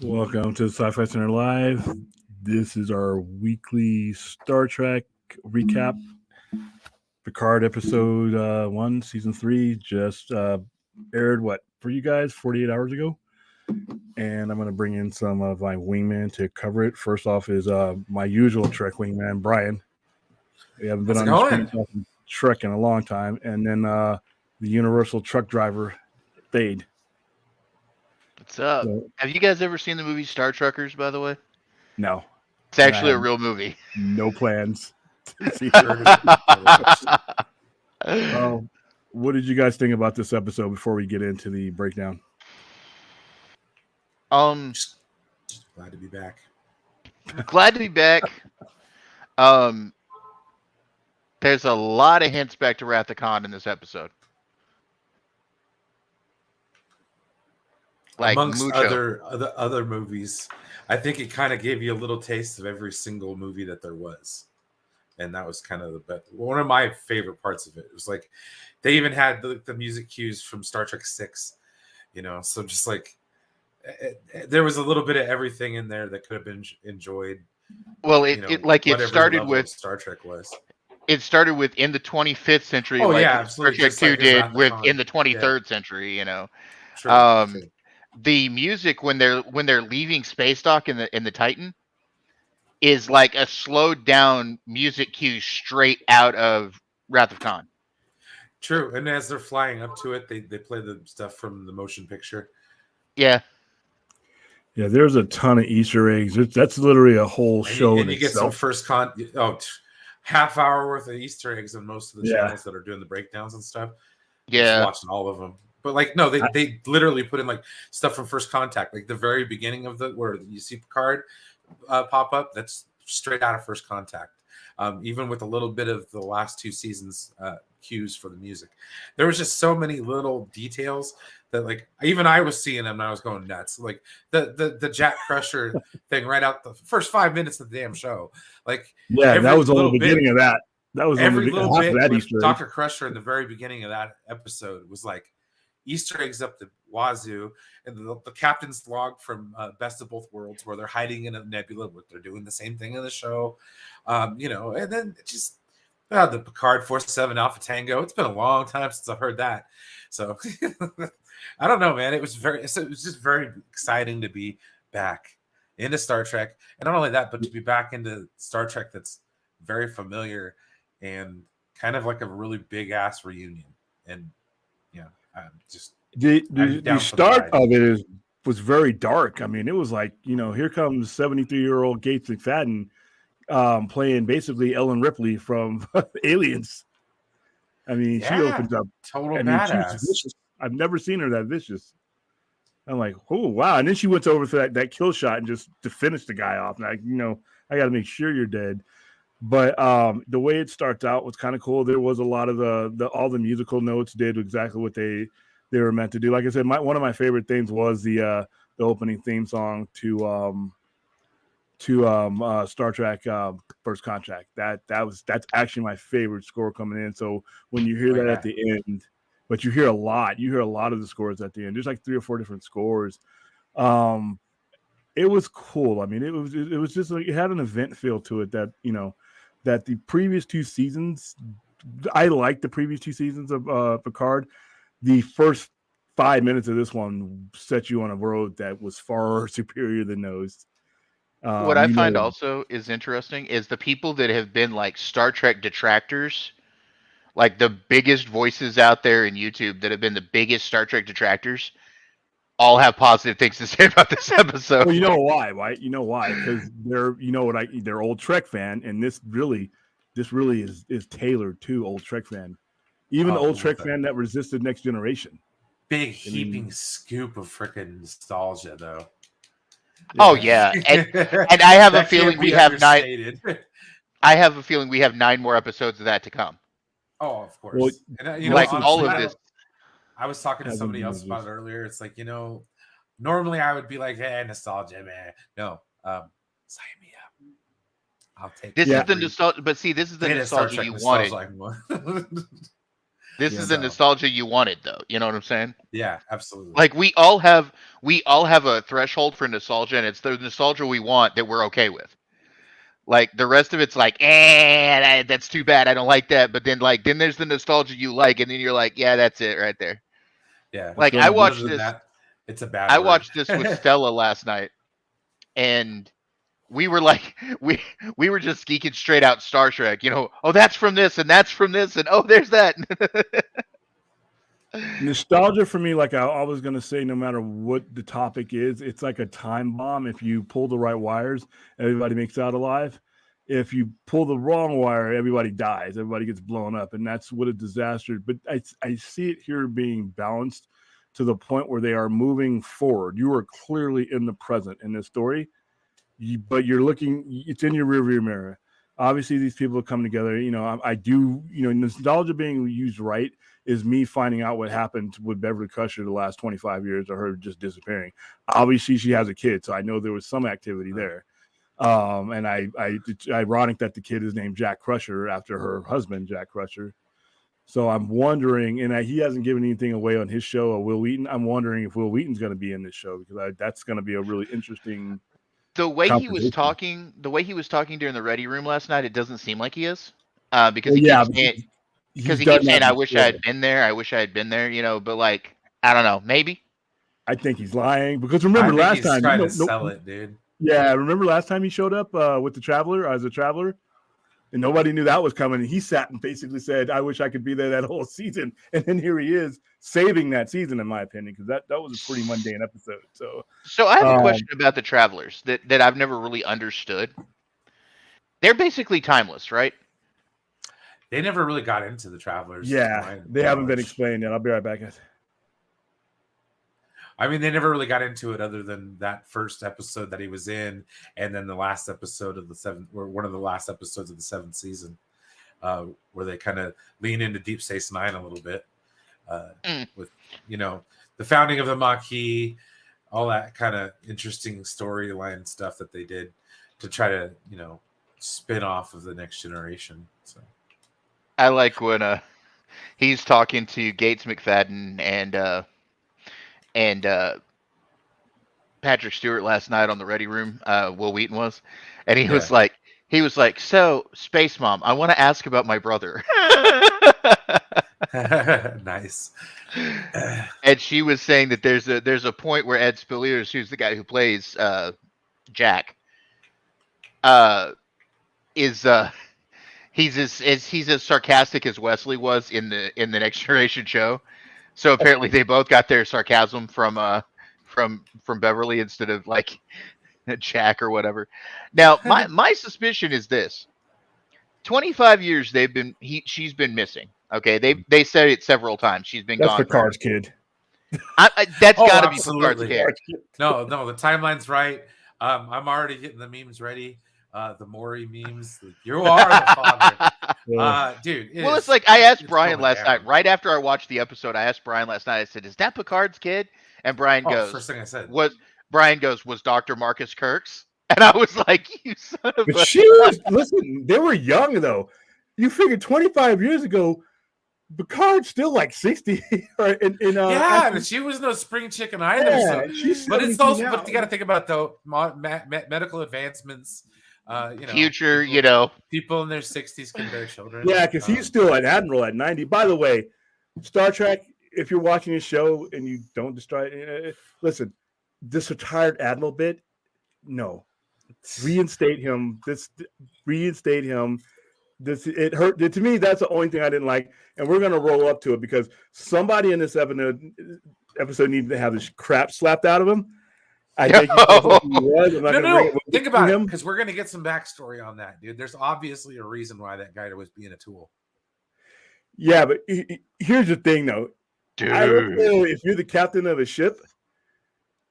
Welcome to Sci-Fi Center Live. This is our weekly Star Trek recap. Picard episode 1, season 3 just aired, for you guys, 48 hours ago. And I'm going to bring in some of my wingmen to cover it. First off is my usual Trek wingman, Brian. We haven't been How's on it the going? screen talking Trek in a long time. And then the universal truck driver, Thade. What's up? So, Have you guys ever seen the movie Star Truckers, by the way? no, It's and I actually a have real movie. no plans to see it. Heard of What did you guys think about this episode before we get into the breakdown? Just glad to be back. Glad to be back. There's a lot of hints back to Wrath of Khan in this episode. Like Amongst mucho. other movies, I think it kind of gave you a little taste of every single movie that there was, and that was kind of one of my favorite parts of it. It was like they even had the music cues from Star Trek 6, so just like there was a little bit of everything in there that could have been enjoyed. Well, it whatever started level with of Star Trek was. It started with in the 25th century. Oh, like yeah, Star absolutely. Trek Just 2 like in did Wrath of with Khan. in the 23rd century. True, Um, true. The music when they're leaving space dock in the Titan is like a slowed down music cue straight out of Wrath of Khan. True, and as they're flying up to it, they play the stuff from the motion picture. Yeah. Yeah, there's a ton of Easter eggs. That's literally a whole show And you in get some itself. half hour worth of Easter eggs on most of the channels that are doing the breakdowns and stuff. Yeah. Just watching all of them. But they literally put in like stuff from First Contact, like the very beginning of where you see Picard pop up. That's straight out of First Contact. Even with a little bit of the last two seasons cues for the music, there was just so many little details that like even I was seeing them and I was going nuts. Like the Jack Crusher thing right out the first 5 minutes of the damn show. Like that was on the beginning of that. That was every little bit that with Easter egg. Dr. Crusher in the very beginning of that episode was like Easter eggs up the wazoo, and the captain's log from Best of Both Worlds, where they're hiding in a nebula, but they're doing the same thing in the show, and then just the Picard 47 Alpha Tango. It's been a long time since I've heard that, so I don't know, man. It was just very exciting to be back into Star Trek, and not only that, but to be back into Star Trek that's very familiar and kind of like a really big ass reunion, and just the start of it was very dark. I mean, it was like, here comes 73-year-old Gates McFadden playing basically Ellen Ripley from Aliens. I mean, she opens up total badass. She's vicious. I've never seen her that vicious. I'm like, oh wow! And then she went over for that kill shot and just to finish the guy off. Like, I got to make sure you're dead. But the way it starts out was kind of cool. There was a lot of all the musical notes did exactly what they were meant to do. Like I said, one of my favorite things was the opening theme song to Star Trek First Contact. That's actually my favorite score coming in. So when you hear that at the end, but you hear a lot of the scores at the end. There's like 3 or 4 different scores. It was cool. I mean, it was just like it had an event feel to it that that the previous 2 seasons, I liked the previous 2 seasons of Picard. The first 5 minutes of this one set you on a road that was far superior than those. What I find also is interesting is the people that have been like Star Trek detractors, like the biggest voices out there in YouTube that have been the biggest Star Trek detractors, all have positive things to say about this episode. Well, you know why, right? You know why? Because they're old Trek fan, and this really is tailored to old Trek fan. Even the old Trek fan that resisted Next Generation. Big heaping scoop of freaking nostalgia, though. Oh yeah, and I have a feeling we have 9. I have a feeling we have 9 more episodes of that to come. Oh, of course. Well, and, like all of this. I was talking to somebody else about it earlier. It's like, normally I would be like, "Hey, nostalgia, man." No, sign me up. I'll take. This is the nostalgia, but see, this is the nostalgia you wanted. This Yeah. is the So, nostalgia you wanted, though. You know what I'm saying? yeah, absolutely. Like we all have a threshold for nostalgia, and it's the nostalgia we want that we're okay with. Like the rest of it's like, that's too bad. I don't like that. But then there's the nostalgia you like, and then you're like, yeah, that's it right there. Yeah. Like good. Other than that, it's a bad I word. watched this with Stella last night, and we were like, we were just geeking straight out Star Trek. You know, oh, that's from this, and that's from this, and oh, there's that. Nostalgia for me, like I was gonna say, no matter what the topic is, it's like a time bomb. If you pull the right wires, everybody makes it out alive. If you pull the wrong wire, everybody dies. Everybody gets blown up, and that's what a disaster. But I see it here being balanced to the point where they are moving forward. You are clearly in the present in this story, but you're looking. It's in your rearview mirror. Obviously, these people come together. You know, I do. You know, nostalgia being used right is me finding out what happened with Beverly Crusher the last 25 years of her just disappearing. Obviously, she has a kid, so I know there was some activity there. And it's ironic that the kid is named Jack Crusher after her husband, Jack Crusher. So I'm wondering, and he hasn't given anything away on his show, Will Wheaton. I'm wondering if Will Wheaton's going to be in this show because that's going to be a really interesting The way he was conversation. talking during the Ready Room last night, it doesn't seem like he is, because Well, he yeah, keeps but saying, he's done that I wish I before. had been there. I wish I had been there. You know, but like, I don't know, maybe. I think he's lying because I remember think last he's time, trying to sell it, dude. yeah, remember last time he showed up with the Traveler as a Traveler, and nobody knew that was coming. And he sat and basically said, "I wish I could be there that whole season." And then here he is saving that season, in my opinion, because that was a pretty mundane episode. So I have a question about the Travelers that I've never really understood. They're basically timeless, right? They never really got into the Travelers. Yeah, they haven't been explained yet. I'll be right back. I mean, they never really got into it other than that first episode that he was in, and then the last episode of the seventh, or one of the last episodes of the seventh season, where they kind of lean into Deep Space Nine a little bit, with the founding of the Maquis, all that kind of interesting storyline stuff that they did to try to spin off of the Next Generation. So I like when he's talking to Gates McFadden and Patrick Stewart last night on the Ready Room. Will Wheaton was, and he was like, "So, Space Mom, I want to ask about my brother." nice. And she was saying that there's a point where Ed Spiliers, who's the guy who plays Jack, is he's as sarcastic as Wesley was in the Next Generation show. So apparently they both got their sarcasm from Beverly instead of like Jack or whatever. Now my suspicion is this: 25 years she's been missing. Okay, they said it several times. She's been gone. That's Picard's kid. That's got to be absolutely. Picard's kid. No, the timeline's right. I'm already getting the memes ready. The Maury memes. You are the father. Dude. Well, it's like I asked Brian last night, right after I watched the episode, I asked Brian last night, I said, "Is that Picard's kid?" And Brian goes, first thing I said. Was Dr. Marcus Kirk's? And I was like, you son of But she was, listen, they were young though. You figured 25 years ago, Picard's still like 60. Right? And she was no spring chicken either. Yeah, but it's also, but you got to think about though, medical advancements. Future, people in their 60s can bear children. Yeah, because he's still an admiral at 90. By the way, Star Trek, if you're watching this show and you don't destroy, listen, this retired admiral bit, no, reinstate him. Reinstate him. It hurt to me. That's the only thing I didn't like, and we're gonna roll up to it because somebody in this episode needed to have this crap slapped out of him. I think he was. No. Think about it, because we're gonna get some backstory on that, dude. There's obviously a reason why that guy was being a tool. Yeah, but here's the thing, though. Dude. I don't know if you're the captain of a ship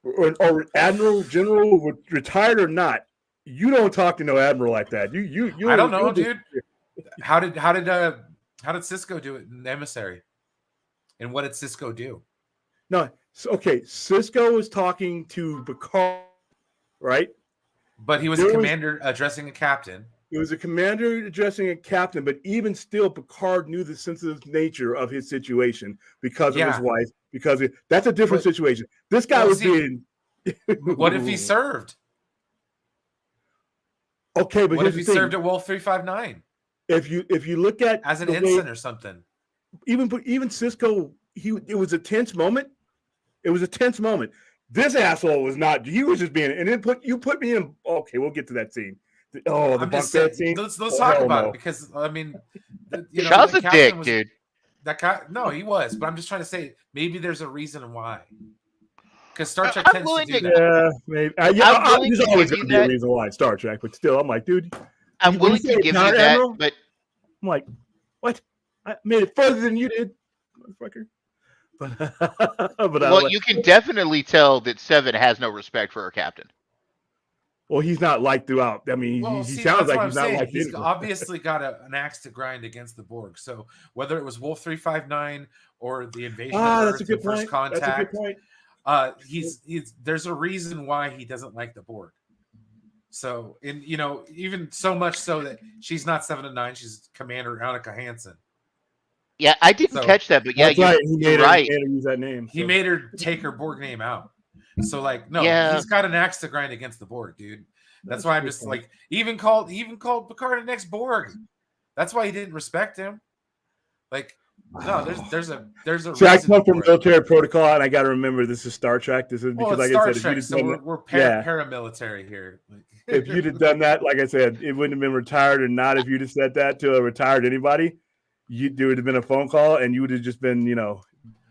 or admiral, general, retired or not. You don't talk to no admiral like that. You. I don't know, dude. How did Cisco do it in Emissary? And what did Cisco do? No, okay. Cisco was talking to Picard, right? But he was a commander addressing a captain. It was a commander addressing a captain, but even still, Picard knew the sensitive nature of his situation because of his wife. That's a different situation. This guy was being. What if he served? Okay, but what if here's he the thing. served at Wolf 359? If you look at as an ensign or something, even Cisco, it was a tense moment. It was a tense moment. This asshole was not. He was just being, and then you put me in. Okay, we'll get to that scene. The bunk bed scene. Let's talk about it because I mean, Shaw's a dick, dude. That guy, no, he was, but I'm just trying to say maybe there's a reason why. Because Star Trek tends to do that. Yeah, maybe. There's always going to be a reason why Star Trek, but still, I'm like, dude. I'm willing to give you that, Admiral, but I'm like, what? I made it further than you did, motherfucker. But you can definitely tell that Seven has no respect for her captain. Well, he's not liked throughout. I mean, he sounds like he's not liked. He's obviously got an axe to grind against the Borg. So whether it was Wolf 359 or the invasion of Earth, the First Contact, that's a good point. He's there's a reason why he doesn't like the Borg. So, even so much so that she's not 7 of 9, she's Commander Annika Hansen. Yeah, I didn't catch that, but yeah, you're right. He made her use that name. He made her take her Borg name out. So, he's got an axe to grind against the Borg, dude. That's why I'm just like, even called Picard an ex-Borg. That's why he didn't respect him. Like, no, there's a See, I come from military protocol, and I got to remember this is Star Trek. This is because, like Star I said, Trek, if you'd we're paramilitary here. If you'd have done that, like I said, it wouldn't have been retired or not. If you'd have said that to a retired anybody, it would have been a phone call, and you would have just been,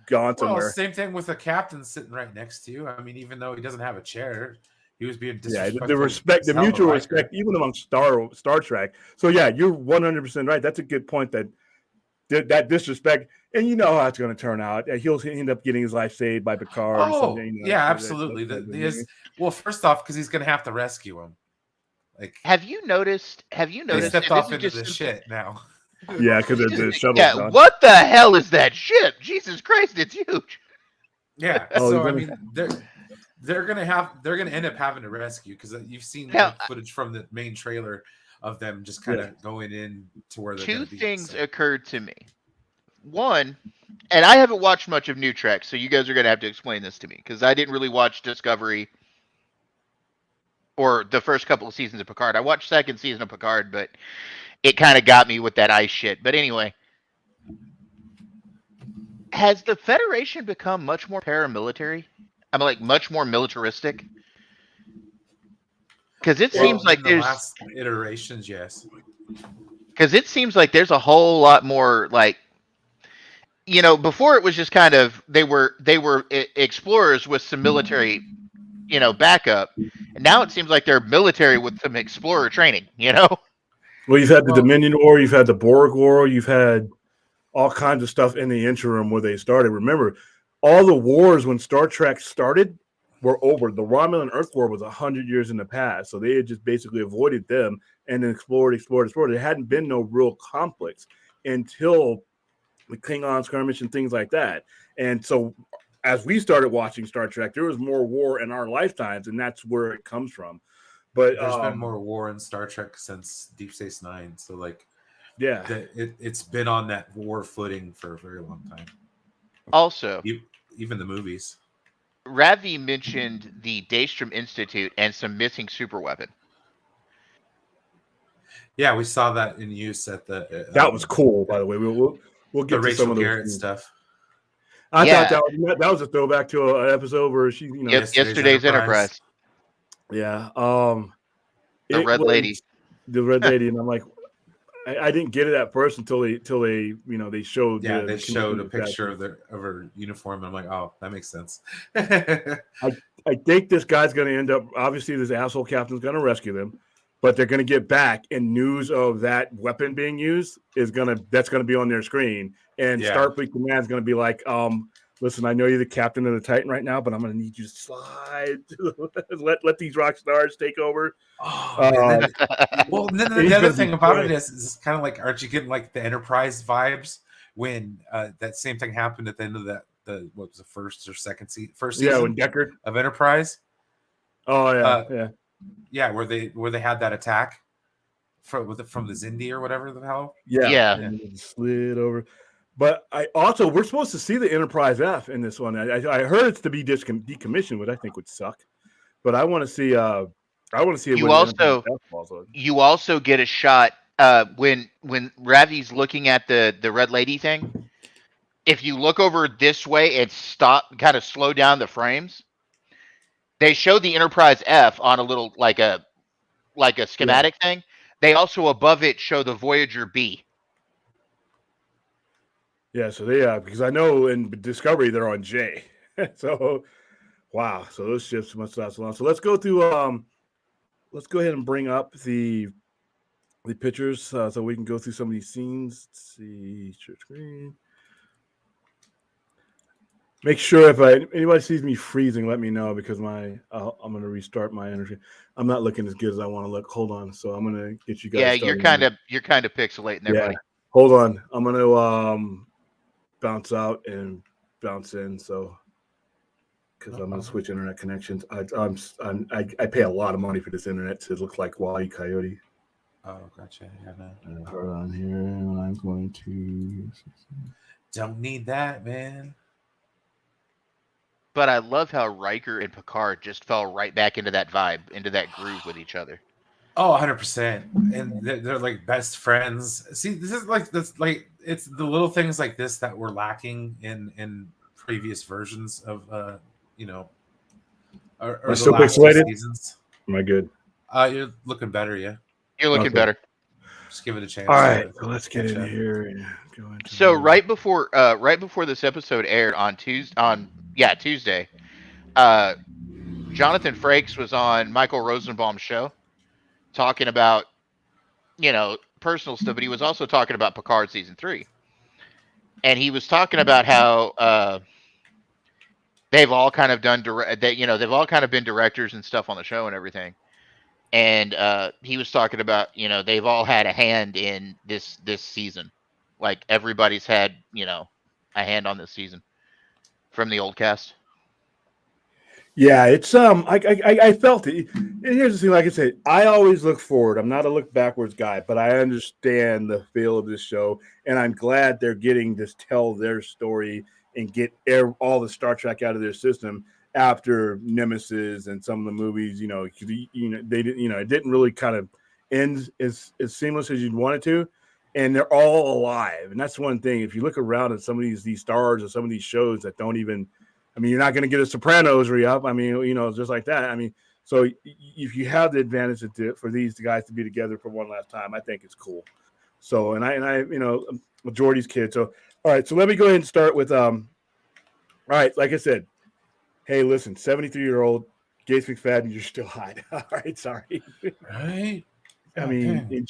gone somewhere. Well, same thing with the captain sitting right next to you. I mean, even though he doesn't have a chair, he was being disrespectful. Yeah, the mutual respect, even among Star Trek. So yeah, you're 100% right. That's a good point. That disrespect, and you know how it's going to turn out. He'll end up getting his life saved by Picard. Oh, yeah, absolutely. Well, first off, because he's going to have to rescue him. Like, have you noticed? He stepped off into the shit now. Yeah, because the shuttle. Yeah, what the hell is that ship? Jesus Christ, it's huge. Yeah. So I mean, they're gonna end up having to rescue because you've seen footage from the main trailer of them just kind of going in to where they're Two things occurred to me. One, and I haven't watched much of New Trek, so you guys are gonna have to explain this to me because I didn't really watch Discovery or the first couple of seasons of Picard. I watched second season of Picard, but it kind of got me with that ice shit. But anyway, has the Federation become much more paramilitary? I mean, like much more militaristic? Because it seems like there's last iterations, yes. Because it seems like there's a whole lot more like, before it was just kind of they were explorers with some military, backup, and now it seems like they're military with some explorer training. Well, you've had the Dominion War, you've had the Borg War, you've had all kinds of stuff in the interim where they started. Remember, all the wars when Star Trek started were over. The Romulan Earth War was 100 years in the past, so they had just basically avoided them and then explored. There hadn't been no real conflicts until the Klingon skirmish and things like that. And so as we started watching Star Trek, there was more war in our lifetimes, and that's where it comes from. But there's been more war in Star Trek since Deep Space Nine. So, it's been on that war footing for a very long time. Also, even the movies. Ravi mentioned the Daystrom Institute and some missing superweapon. Yeah, we saw that in use at the. That was cool, by the way. We'll get to some of those Garrett stuff. I thought that was a throwback to an episode where she, yesterday's Enterprise. Yeah. The Red Lady, and I'm like, I didn't get it at first until they they showed. Yeah, they showed a picture of her uniform, and I'm like, oh, that makes sense. I think this guy's going to end up. Obviously, this asshole captain's going to rescue them, but they're going to get back, and news of that weapon being used that's going to be on their screen, and Starfleet Command is going to be like, listen, I know you're the captain of the Titan right now, but I'm going to need you to slide. let these rock stars take over. Then the other thing about it is kind of like, aren't you getting like the Enterprise vibes when that same thing happened at the end of what was the first or second season? When Deckard of Enterprise. Oh yeah, where they had that attack. from the Zindi or whatever the hell. Yeah. And it slid over. But we're supposed to see the Enterprise F in this one. I heard it's to be decommissioned, which I think would suck. But I want to see. I want to see it when the Enterprise F falls on. You also get a shot when Ravi's looking at the red lady thing. If you look over this way and kind of slow down the frames, they show the Enterprise F on a little like a schematic thing. They also above it show the Voyager B. Yeah, so because I know in Discovery they're on J. So wow, so those ships must last long. So let's go through. Let's go ahead and bring up the pictures so we can go through some of these scenes. Let's see, share screen. Make sure if anybody sees me freezing, let me know because I'm going to restart my energy. I'm not looking as good as I want to look. Hold on, so I'm going to get you guys. Yeah, you're kind of pixelating there, buddy. Hold on, I'm going to bounce out and bounce in. So because I'm going to switch internet connections. I pay a lot of money for this internet to look like Wile E. Coyote. Oh, gotcha. Yeah, hold on here, and I'm going to. Don't need that, man. But I love how Riker and Picard just fell right back into that vibe, into that groove with each other. Oh, 100%. And they're like best friends. See, this is it's the little things like this that were lacking in previous versions of or the still last pixelated? Seasons. Am I good? You're looking better, yeah. You're looking better. Just give it a chance. All right, so let's get in here and go into. So right before this episode aired on Tuesday, Jonathan Frakes was on Michael Rosenbaum's show talking about, personal stuff, but he was also talking about Picard season 3. And he was talking about how they've all kind of they've all kind of been directors and stuff on the show and everything. And he was talking about, they've all had a hand in this season. Like everybody's had, a hand on this season from the old cast. Yeah, it's I felt it. And here's the thing, like I said, I always look forward. I'm not a look backwards guy, but I understand the feel of this show, and I'm glad they're getting to tell their story and get all the Star Trek out of their system after Nemesis and some of the movies. They didn't. It didn't really kind of end as seamless as you'd want it to, and they're all alive. And that's one thing. If you look around at some of these stars or some of these shows that don't even. I mean, you're not going to get a Sopranos re-up. I mean, just like that. I mean, so if you have the advantage for these guys to be together for one last time, I think it's cool. So, and I Jordy's kid. So, all right. So let me go ahead and start with, all right. Like I said, hey, listen, 73-year-old Gates McFadden, you're still hot. All right. Sorry. Right. I mean, and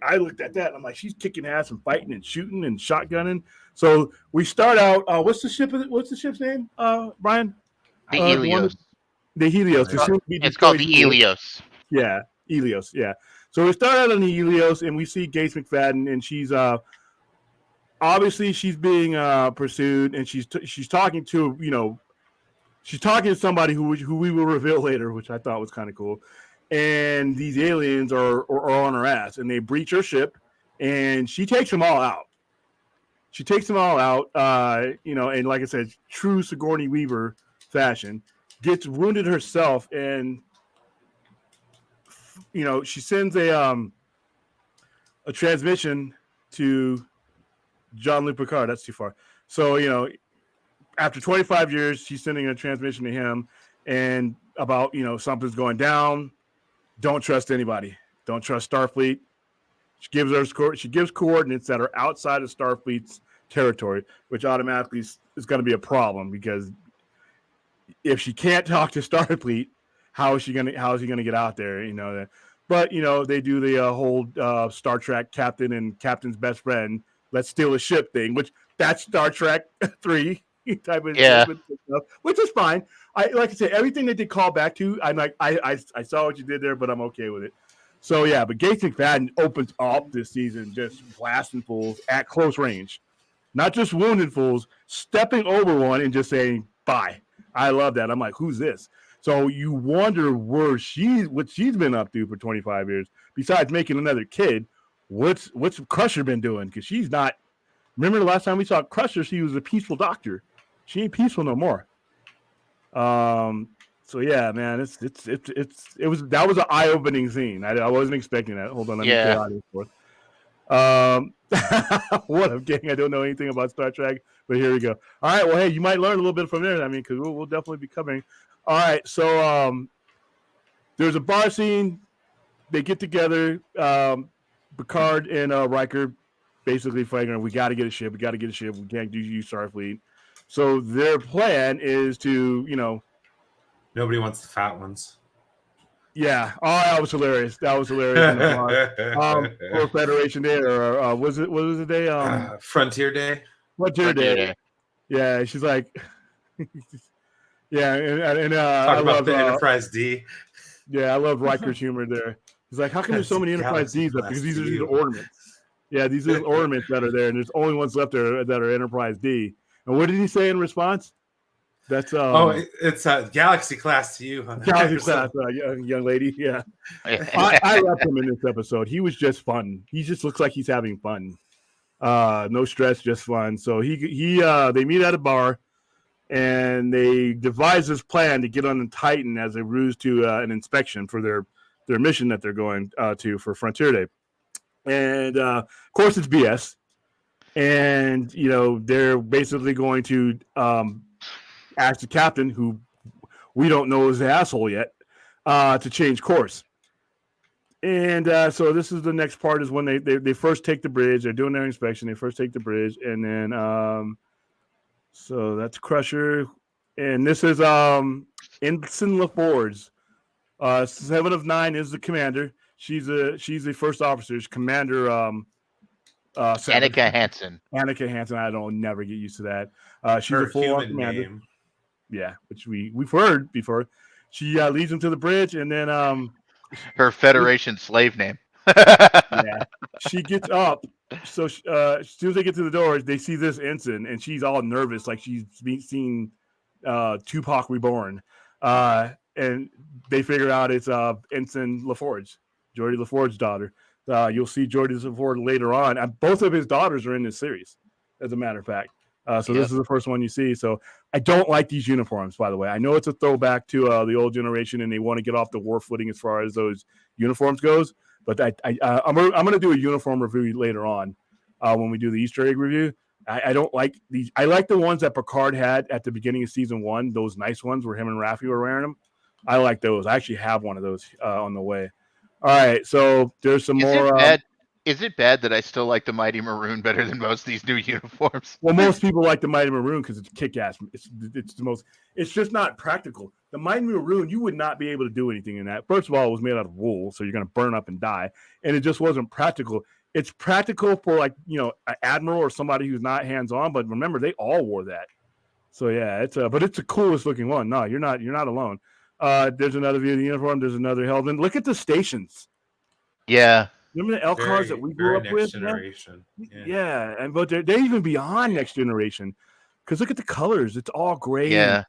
I looked at that and I'm like, she's kicking ass and fighting and shooting and shotgunning. So we start out. What's the ship's name, Brian? The Helios. The Helios. It's called the Helios. Yeah, Helios. Yeah. So we start out on the Helios and we see Gates McFadden, and she's obviously she's being pursued, and she's talking to she's talking to somebody who we will reveal later, which I thought was kind of cool. And these aliens are on her ass, and they breach her ship, and she takes them all out. And like I said, true Sigourney Weaver fashion, gets wounded herself, and she sends a transmission to Jean-Luc Picard. That's too far. So after 25 years, she's sending a transmission to him, and about something's going down. Don't trust anybody. Don't trust Starfleet. She gives coordinates that are outside of Starfleet's territory, which automatically is going to be a problem, because if she can't talk to Starfleet, how is he going to get out there? But they do the whole Star Trek captain and captain's best friend, let's steal a ship thing, which that's Star Trek 3 type of stuff, which is fine. Like I said, everything that they call back to, I'm like, I saw what you did there, but I'm okay with it. So yeah, but Gates McFadden opens up this season just blasting fools at close range, not just wounded fools, stepping over one and just saying bye. I love that. I'm like, who's this? So you wonder what she's been up to for 25 years. Besides making another kid, what's Crusher been doing? Because she's not. Remember the last time we saw Crusher, she was a peaceful doctor. She ain't peaceful no more. So yeah, man, that was an eye-opening scene. I wasn't expecting that. Hold on, let me get out of this. What up, gang? I don't know anything about Star Trek, but here we go. All right, well, hey, you might learn a little bit from there. I mean, because we'll definitely be covering. All right, so there's a bar scene. They get together. Picard and Riker basically fighting. We got to get a ship. We got to get a ship. We can't use Starfleet. So their plan is to, nobody wants the fat ones. Yeah. Oh, that was hilarious. In the bar. For Federation Day, or what was the day? Frontier Day. Frontier Day. Yeah, she's like, yeah, and talk about the Enterprise D. Yeah, I love Riker's humor there. He's like, how come there's so many Enterprise Ds up? Because these are the ornaments. Yeah, these are the ornaments that are there, and there's only ones left there that are Enterprise D. And what did he say in response? That's it's Galaxy class to you, huh? Galaxy class, young lady. Yeah, I loved him in this episode. He was just fun. He just looks like he's having fun. No stress, just fun. So they meet at a bar, and they devise this plan to get on the Titan as a ruse to an inspection for their mission that they're going to for Frontier Day. And of course, it's BS. And they're basically going to ask the captain, who we don't know is the asshole yet, to change course. And so this is the next part, is when they first take the bridge. They're doing their inspection. They first take the bridge, and then so that's Crusher, and this is Ensign LaForge. 7 of 9 is the commander. She's the first officer. She's Commander Annika Hansen. Annika Hansen. I don't never get used to that. She's a full-on commander. Name. Yeah, which we've heard before. She leads them to the bridge, and then her Federation slave name. Yeah, she gets up. So as soon as they get to the door, they see this ensign, and she's all nervous, like she's seen Tupac Reborn. And they figure out it's Ensign LaForge, Geordi LaForge's daughter. You'll see Geordi LaForge later on. And both of his daughters are in this series, as a matter of fact. So This is the first one you see. So I don't like these uniforms, by the way. I know it's a throwback to the old generation, and they want to get off the war footing as far as those uniforms goes. But I'm going to do a uniform review later on when we do the Easter egg review. I don't like these. I like the ones that Picard had at the beginning of season 1. Those nice ones where him and Raffi were wearing them. I like those. I actually have one of those on the way. All right, so there's some more. Is it bad that I still like the Mighty Maroon better than most of these new uniforms? Well, most people like the Mighty Maroon because it's kick-ass. It's the most. It's just not practical. The Mighty Maroon, you would not be able to do anything in that. First of all, it was made out of wool, so you're going to burn up and die, and it just wasn't practical. It's practical for an admiral or somebody who's not hands-on. But remember, they all wore that. So yeah, but it's the coolest looking one. No, you're not alone. There's another view of the uniform. There's another helmet. Look at the stations. Yeah. Remember the L cars that we grew up with? Generation. Yeah. But they're even beyond next generation. Because look at the colors. It's all gray. Yeah.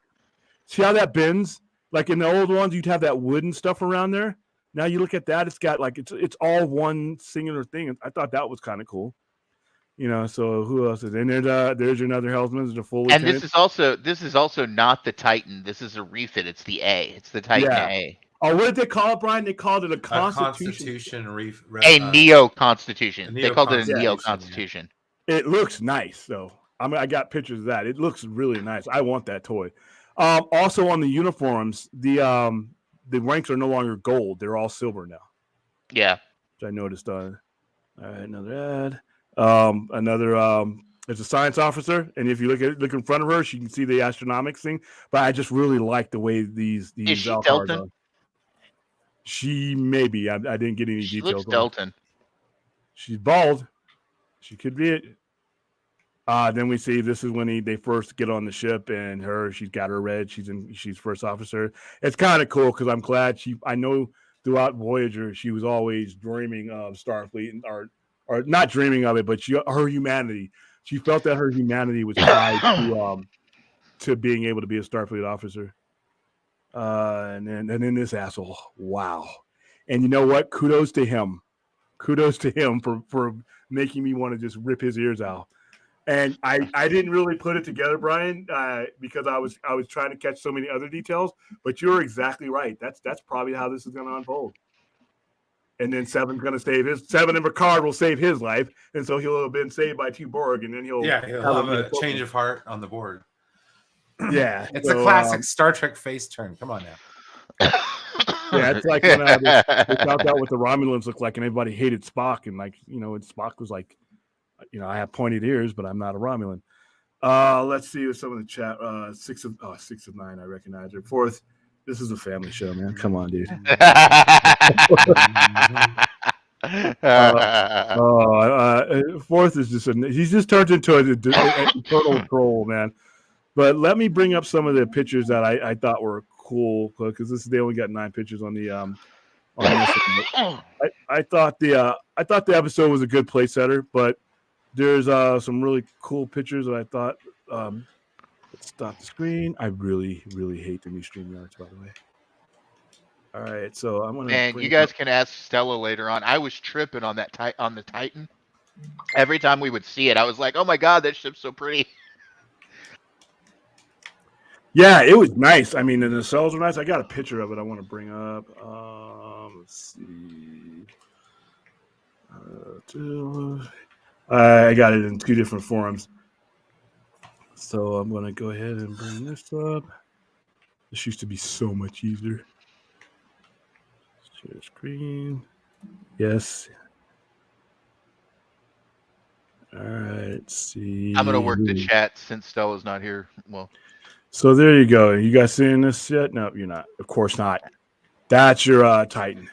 See how that bends? Like in the old ones, you'd have that wooden stuff around there. Now you look at that, it's got it's all one singular thing. I thought that was kind of cool. So who else is in there? There's another helmsman. There's a full lieutenant. And this is also not the Titan. This is a refit. It's the A. It's the Titan A. Oh, what did they call it, Brian? They called it a Constitution. A Neo-Constitution. They called it a Neo-Constitution. Yeah. It looks nice, though. I got pictures of that. It looks really nice. I want that toy. Also on the uniforms, the ranks are no longer gold. They're all silver now. Yeah. Which I noticed. All right, another ad. There's a science officer, and if you look in front of her, she can see the astronomics thing. But I just really like the way these Is she Valkyries Delton? are. She maybe. I didn't get any She details. looks Delton. She's bald. She could be it. Then we see this is when they first get on the ship, and she's got her red. She's first officer. It's kind of cool because I'm glad I know throughout Voyager she was always dreaming of Starfleet or not dreaming of it, but her humanity. She felt that her humanity was tied to being able to be a Starfleet officer. And then this asshole. Wow. And you know what? Kudos to him. Kudos to him for making me want to just rip his ears out. And I didn't really put it together, Brian, because I was trying to catch so many other details. But you're exactly right. That's probably how this is going to unfold. And then Seven's going to save his Seven, and Picard will save his life, and so he'll have been saved by two Borg, and then he'll have a change of heart on the board. Yeah, it's a classic Star Trek face turn. Come on now. Yeah, it's like when they found out what the Romulans looked like, and everybody hated Spock, and Spock was like, I have pointed ears, but I'm not a Romulan. Let's see with some of the chat. 6 of 9, I recognize her. Fourth, this is a family show, man. Come on, dude. Fourth is he's just turned into an eternal troll, man. But let me bring up some of the pictures that I thought were cool, because they only got 9 pictures on the on this one. I thought the episode was a good play setter, but there's some really cool pictures that I thought. Let's stop the screen. I really, really hate the new StreamYards, by the way. All right, so I'm gonna. And you guys can ask Stella later on. I was tripping on that on the Titan. Every time we would see it, I was like, "Oh my god, that ship's so pretty." Yeah, it was nice. I mean, the nacelles were nice. I got a picture of it I want to bring up. Let's see. I got it in 2 different forums. So I'm going to go ahead and bring this up. This used to be so much easier. Share screen. Yes. All right, let's see. I'm going to work the chat since Stella's not here. Well. So there you go. You guys seeing this yet? No, you're not. Of course not. That's your Titan.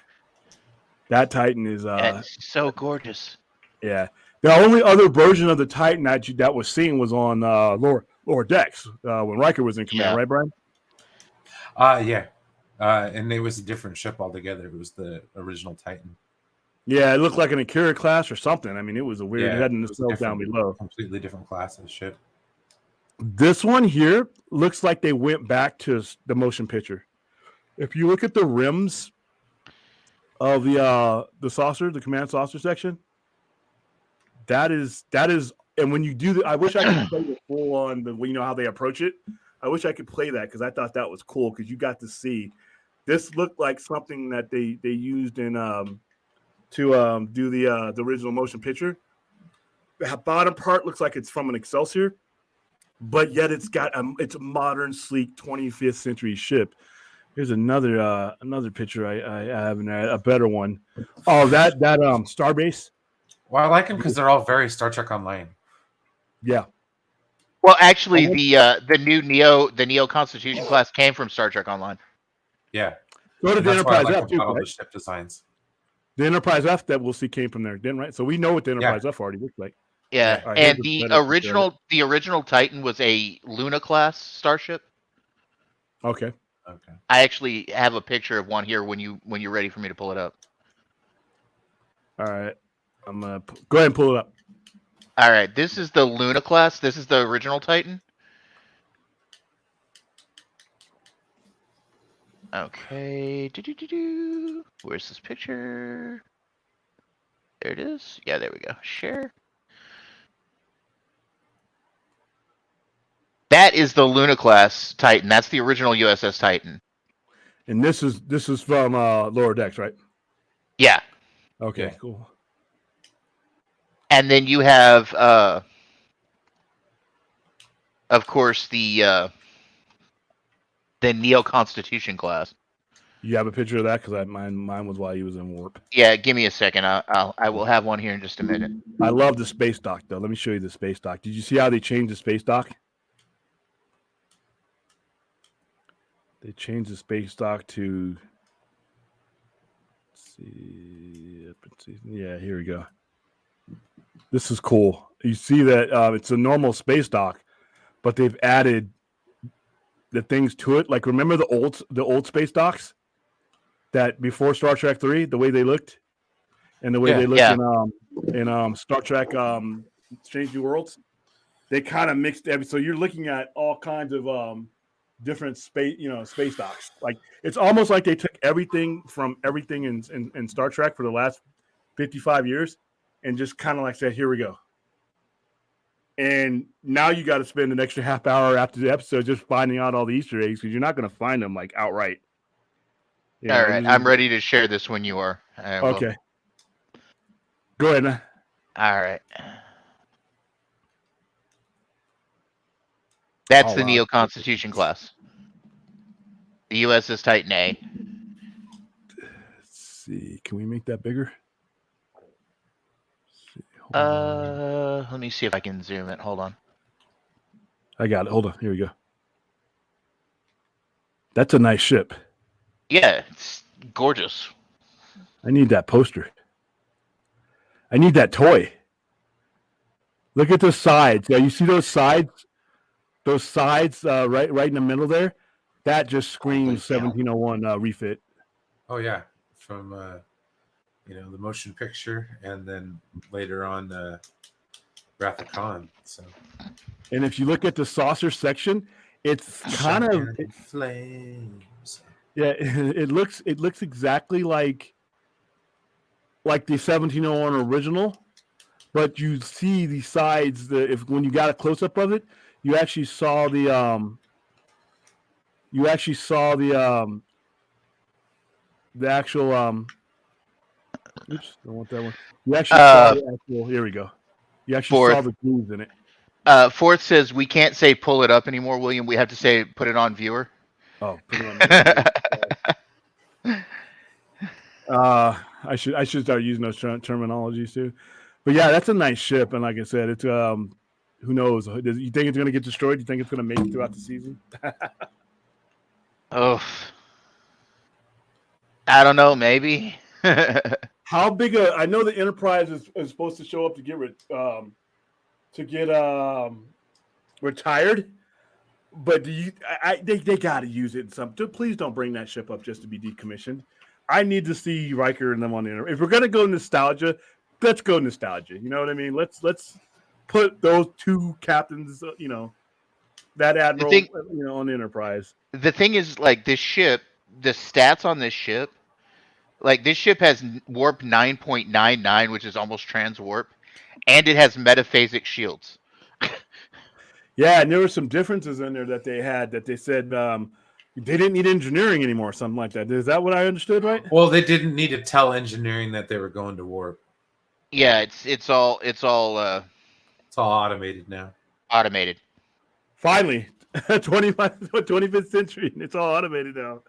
That Titan is it's so gorgeous. Yeah. The only other version of the Titan that was seen was on lower decks when Riker was in command, right, Brian? Yeah. And it was a different ship altogether. It was the original Titan. Yeah, it looked like an Akira class or something. I mean, it was a weird. It had nacelles down below. Completely different class of ship. This one here looks like they went back to the motion picture. If you look at the rims of the saucer, the command saucer section, that is, and when you do I wish I could play the full on how they approach it. I wish I could play that because I thought that was cool because you got to see. This looked like something that they used in to do the original motion picture. The bottom part looks like it's from an Excelsior, but yet it's got it's a modern, sleek 25th century ship. Here's another picture I have in there, a better one. Oh, that Starbase. Well, I like them because they're all very Star Trek Online. Yeah. Well, actually, the new Neo Constitution class came from Star Trek Online. Yeah. Go to the Enterprise F too, all right? the ship designs. The Enterprise F that we'll see came from there, didn't right? So we know what the Enterprise F already looks like. Yeah, right, and the original Titan was a Luna class starship. Okay. I actually have a picture of one here when you're ready for me to pull it up. All right, I'm gonna go ahead and pull it up. All right, this is the Luna class. This is the original Titan. Okay. Where's this picture? There it is. Yeah, there we go. Share. That is the Luna class Titan. That's the original USS Titan. And this is from lower decks, right? Yeah. Okay, cool. And then you have, of course, the Neo Constitution class. You have a picture of that because mine was while he was in warp. Yeah, give me a second. I will have one here in just a minute. I love the space dock though. Let me show you the space dock. Did you see how they changed the space dock? They changed the space dock to. Let's see. Yeah, here we go. This is cool. You see that it's a normal space dock, but they've added the things to it. Like remember the old space docks that before Star Trek 3, the way they looked, and the way they looked in Star Trek Strange New Worlds. They kind of mixed everything. So you're looking at all kinds of different space docks. Like it's almost like they took everything from everything in Star Trek for the last 55 years and just kind of like said, here we go. And now you got to spend an extra half hour after the episode just finding out all the Easter eggs because you're not going to find them like outright. All right, I'm ready to share this when you are. Okay. Go ahead, man. All right. That's the Neo Constitution class. The USS Titan A. Let's see. Can we make that bigger? Let me see if I can zoom it. Hold on. I got it. Hold on. Here we go. That's a nice ship. Yeah, it's gorgeous. I need that poster. I need that toy. Look at the sides. Yeah, you see those sides? Those sides right in the middle there? That just screams 1701 refit. Oh yeah, from the motion picture, and then later on Wrath of Khan. So, and if you look at the saucer section, it's kind of flames. Yeah, it looks exactly like the 1701 original, but you see the sides. When you got a close up of it, you actually saw the actual oops, don't want that one. You actually saw the actual. Here we go. You actually saw the grooves in it. Fourth says we can't say pull it up anymore, William. We have to say put it on viewer. Oh, put it on. I should start using those terminologies too. But yeah, that's a nice ship, and like I said, it's who knows? You think it's going to get destroyed? You think it's going to make it throughout the season? Oh, I don't know. Maybe. How big I know the Enterprise is supposed to show up to get retired, but they got to use it in some. Please don't bring that ship up just to be decommissioned. I need to see Riker and them on the Enterprise. If we're gonna go nostalgia, let's go nostalgia. You know what I mean? Let's put those two captains, that admiral, on the Enterprise. The thing is, like this ship, the stats on this ship. Like, this ship has warp 9.99, which is almost trans warp, and it has metaphasic shields. Yeah, and there were some differences in there that they had that they said they didn't need engineering anymore, something like that. Is that what I understood, right? Well, they didn't need to tell engineering that they were going to warp. Yeah, it's all automated now. Automated. Finally, 25th century, and it's all automated now.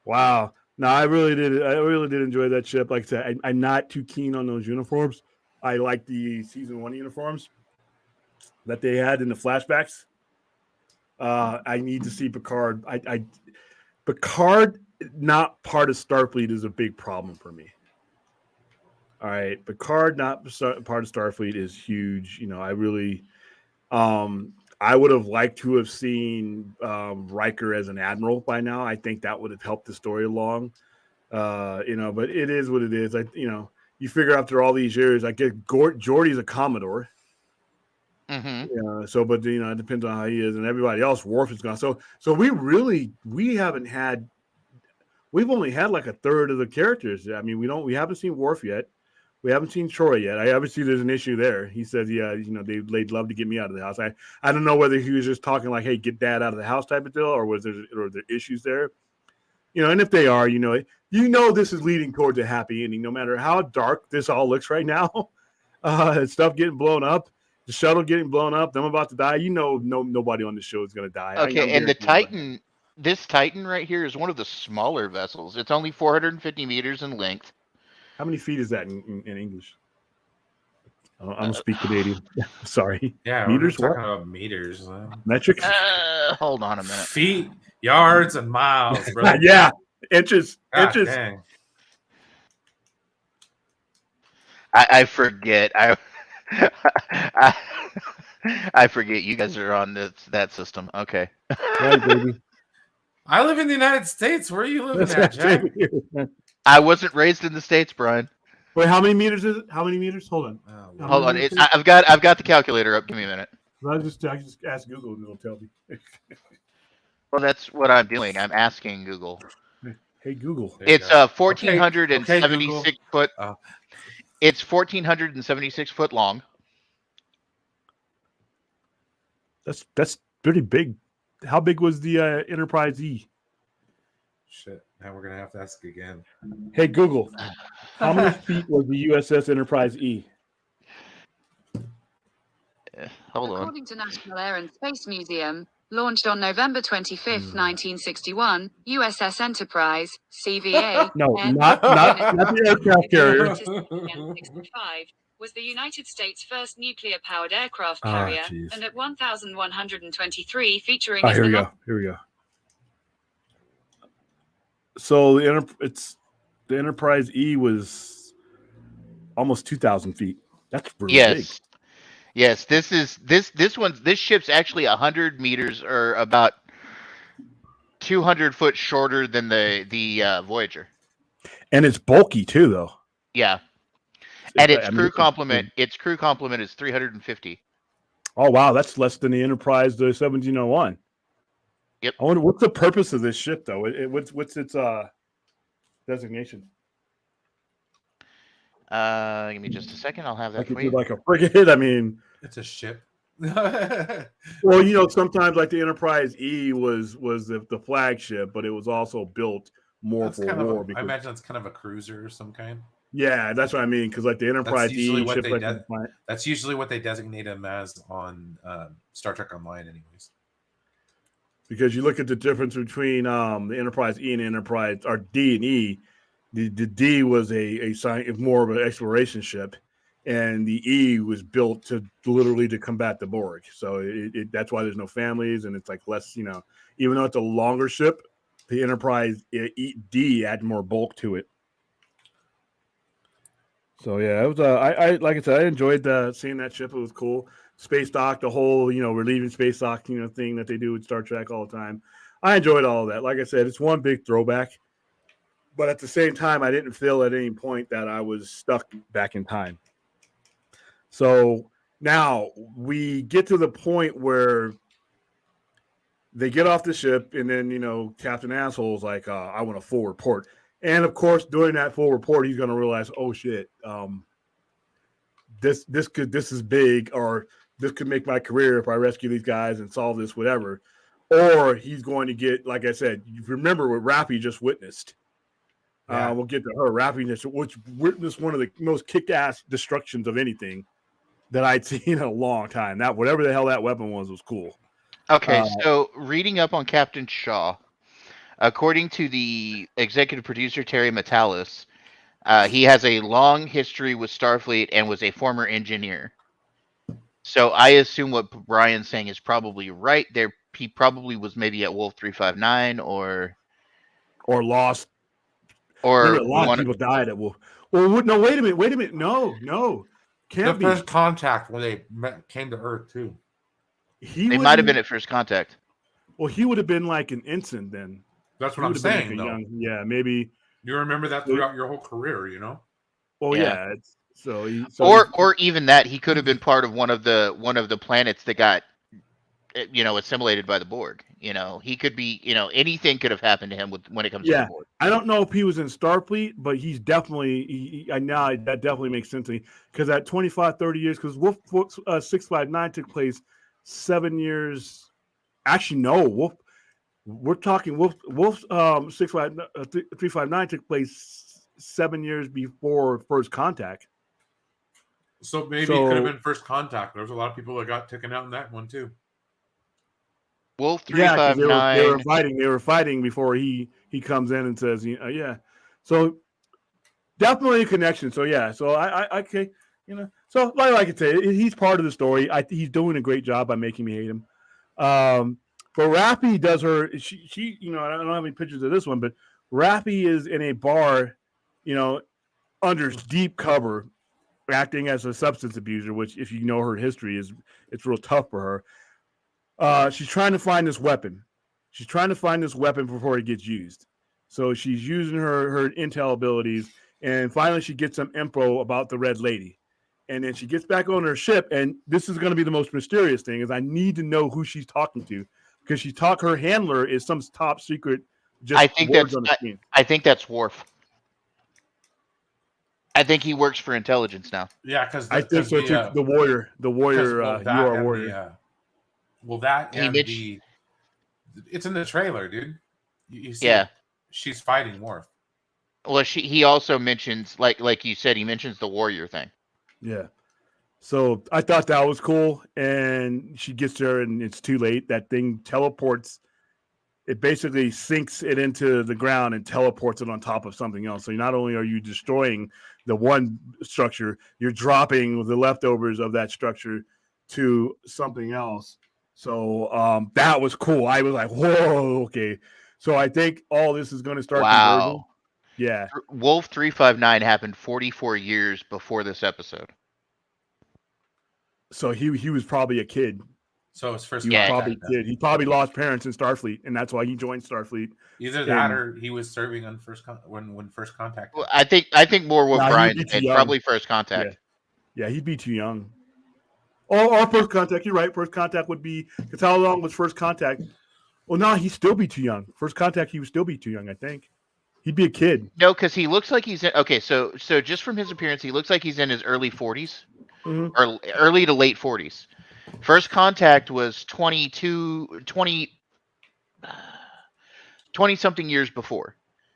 Wow. No, I really did enjoy that ship. Like I said, I'm not too keen on those uniforms. I like the season 1 uniforms that they had in the flashbacks. I need to see Picard. Picard not part of Starfleet is a big problem for me. All right, Picard not part of Starfleet is huge. I really, I would have liked to have seen Riker as an admiral by now. I think that would have helped the story along. But it is what it is. You figure after all these years, I get Geordi's a Commodore. Mm-hmm. But it depends on how he is, and everybody else. Worf is gone. So we've only had like a third of the characters. I mean, we haven't seen Worf yet. We haven't seen Troy yet. I obviously there's an issue there. He says, yeah, they'd love to get me out of the house. I don't know whether he was just talking like, hey, get dad out of the house type of deal, or there issues there. And if they are, this is leading towards a happy ending, no matter how dark this all looks right now. Stuff getting blown up, the shuttle getting blown up, them about to die. Nobody on the show is going to die. Okay, and the Titan, this Titan right here is one of the smaller vessels. It's only 450 meters in length. How many feet is that in English? I'm going to speak Canadian. Sorry. Yeah, meters. We're talking about meters. Metric. Hold on a minute. Feet, yards, and miles, bro. Yeah, inches. God inches. Dang. I forget. I forget you guys are on that system. Okay. Right, baby. I live in the United States. Where are you living at, Jack? I wasn't raised in the States, Brian. Wait, how many meters is it? How many meters? Hold on. Hold on. I've got the calculator up. Give me a minute. I just ask Google and it'll tell me. Well, that's what I'm doing. I'm asking Google. Hey Google. There you It's go. 1,476 Google. foot. Uh, It's 1,476 foot long. That's pretty big. How big was the Enterprise E? shit. Now we're gonna have to ask again. Hey Google, how many feet was the USS Enterprise E? Hold on. According to National Air and Space Museum, launched on November 25th, 1961, USS Enterprise, CVA, No, Air- not the aircraft carrier. 65, was the United States' first nuclear-powered aircraft Ah, carrier, jeez. and at 1,123 featuring Oh, as here we the go. Here we go. So the Enterprise E was almost 2,000 feet. That's really big. Yes. Yes, this ship's actually 100 meters or about 200 foot shorter than the Voyager. And it's bulky too, though. Yeah. And its I mean, crew it's complement, big. its crew complement is 350. Oh wow, that's less than the Enterprise, the 1701. Yep. I wonder what's the purpose of this ship, though. What's its designation? Give me just a second. I'll have that Like for it's you. like a frigate. I mean, It's a ship. well, sometimes like the Enterprise E was the flagship, but it was also built more That's for kind war. of. I imagine it's kind of a cruiser of some kind. Yeah, that's what I mean. Because like the Enterprise usually E what ship, they like de- That's usually what they designate them as on Star Trek Online, anyways. because you look at the difference between the Enterprise E and Enterprise or D and E. The D was a more of an exploration ship, and the E was built to literally to combat the Borg. So that's why there's no families, and it's like less. Even though it's a longer ship, the Enterprise D had more bulk to it. So yeah, it was. I like I said, I enjoyed seeing that ship. It was cool. Space dock, the whole relieving space dock thing that they do with Star Trek all the time. I enjoyed all of that. Like I said, it's one big throwback. But at the same time, I didn't feel at any point that I was stuck back in time. So now we get to the point where they get off the ship, and then Captain Asshole's like, "I want a full report." And of course, during that full report, he's going to realize, "Oh shit, this is big, or this could make my career if I rescue these guys and solve this, whatever." Or he's going to get, like I said, you remember what Rappy just witnessed. Yeah. We'll get to her Rappiness, which witnessed one of the most kick-ass destructions of anything that I'd seen in a long time. That whatever the hell that weapon was cool. Okay, so reading up on Captain Shaw, according to the executive producer Terry Metalis, he has a long history with Starfleet and was a former engineer. So I assume what Brian's saying is probably right. There, he probably was maybe at Wolf 359 or lost. Or remember, a lot of people died at Wolf. Well, no, wait a minute. No, can't The be. first contact when they came to Earth too. they might have been at first contact. Well, he would have been like an ensign then. That's what I'm saying, though. Yeah, maybe. You remember that throughout your whole career, Well, Yeah. or even that he could have been part of one of the planets that got assimilated by the Borg. He could be. Anything could have happened to him when it comes to the Borg. I don't know if he was in Starfleet, but he's definitely. Now that definitely makes sense to me because at 25, 30 years, because Wolf 659 took place 7 years. Actually, no, Wolf. We're talking Wolf 359 took place 7 years before First Contact. So maybe it could have been First Contact. There's a lot of people that got taken out in that one too. Wolf 359. They were fighting before he comes in and says, yeah. So definitely a connection. So yeah. So I okay. So like I say, he's part of the story. He's doing a great job by making me hate him. But Rappy does her. She I don't have any pictures of this one, but Rappy is in a bar, under deep cover, acting as a substance abuser. Which, if you know her history, it's real tough for her. She's trying to find this weapon. She's trying to find this weapon before it gets used. So she's using her intel abilities, and finally she gets some info about the Red Lady. And then she gets back on her ship, and this is going to be the most mysterious thing: is I need to know who she's talking to, because her handler is some top secret. Just I think words on the screen. I think that's Worf. I think he works for intelligence now. Yeah, because I think so too. The warrior, you are a warrior. It's in the trailer, dude. You see, Yeah. She's fighting Worf. Well, he also mentions, like you said, he mentions the warrior thing. Yeah. So I thought that was cool, and she gets there, and it's too late. That thing teleports. It basically sinks it into the ground and teleports it on top of something else. So not only are you destroying the one structure, you're dropping the leftovers of that structure to something else. So that was cool. I was like, whoa, okay. So I think all this is going to start converging. Yeah. Wolf 359 happened 44 years before this episode. So he was probably a kid. So his first He was probably a kid. He probably lost parents in Starfleet, and that's why he joined Starfleet. Either that or he was serving on when First Contact. Well, I think more what Brian said. Probably First Contact. Yeah, he'd be too young. Or First Contact. You're right. First Contact would be, because how long was First Contact? Well, no, he'd still be too young. First Contact, he would still be too young, I think. He'd be a kid. No, because he looks like he's in, okay. So just from his appearance, he looks like he's in his early 40s, or early to late 40s. First Contact was 20 something years before.